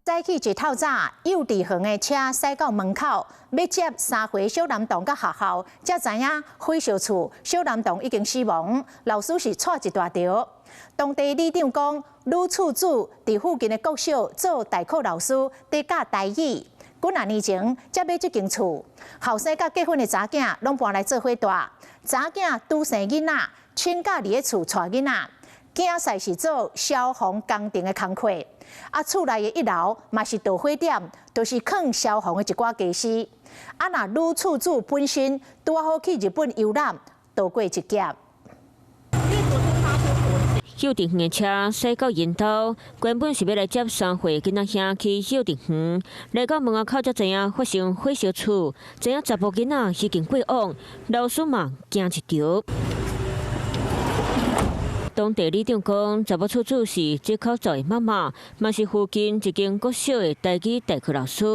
早起一透早，幼稚园的车驶到门口，要接3岁小男童到学校，才知影火烧厝，小男童已经死亡，老师是错一大条。当地里长讲，女厝主伫附近的国小做代课老师，在教台语。几啊年前才买这间厝，后生甲结婚的查囝拢搬来做伙住，查囝拄生囡仔，请假伫咧厝带囡仔。囝婿是做消防工程的工课，厝内的1楼嘛是导火点，就是放消防的一寡家私。若女厝主本身拄好去日本游览，逃过一劫。幼稚园的车驶到引道，原本是要来接3岁囡仔兄去幼稚园，来到门仔口才知影发生火烧厝，知影查甫囡仔已经过往，老师嘛惊一条。当地里长讲，查某厝主是这口罩的妈妈，嘛是附近一间国小的台语代课老师。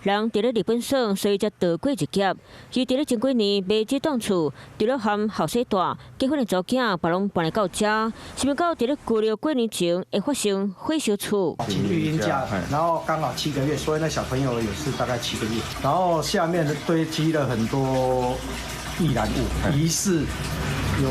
人伫咧日本省，所以才逃过一劫。伊伫咧前几年买这栋厝，除了和后生大结婚的查囝，别拢搬来到这，想不到伫咧过了几年前会发生火烧厝。请育婴假，然后刚好7个月，所以那小朋友也是大概7个月，然后下面堆积了很多易燃物，疑似有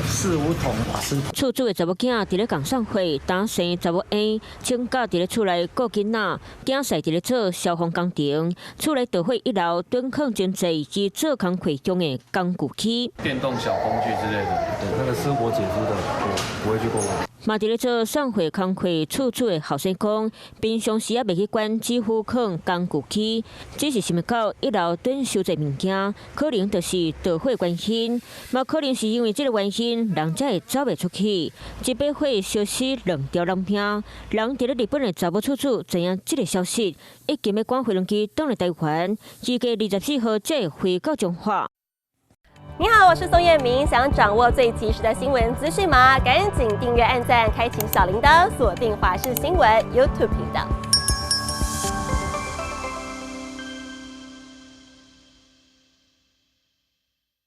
4、5桶瓦斯。厝主的查某囝伫咧共上会打生查某婴，请假伫咧厝内顾囡仔，囝婿伫咧做消防工程。厝内导火1楼蹲放真济及做工课用的工具器、电动小工具之类的。对，那个是我姐夫的，我不会去过问。嘛伫咧做送货工课，厝主的后生讲，平常时也袂去管几乎放工具器，只是想不到1楼蹲收侪物件，可能就是导火原因，嘛可能是因为这个原因，人才会走袂出去。一把火烧死2条人命，人伫咧日本的查某厝主知影这个消息，已经要赶飞龙机返来台湾，预计24号才会回到中华。你好，我是宋彦明。想掌握最及时的新闻资讯吗？赶紧订阅、按赞、开启小铃铛，锁定华视新闻 YouTube 频道。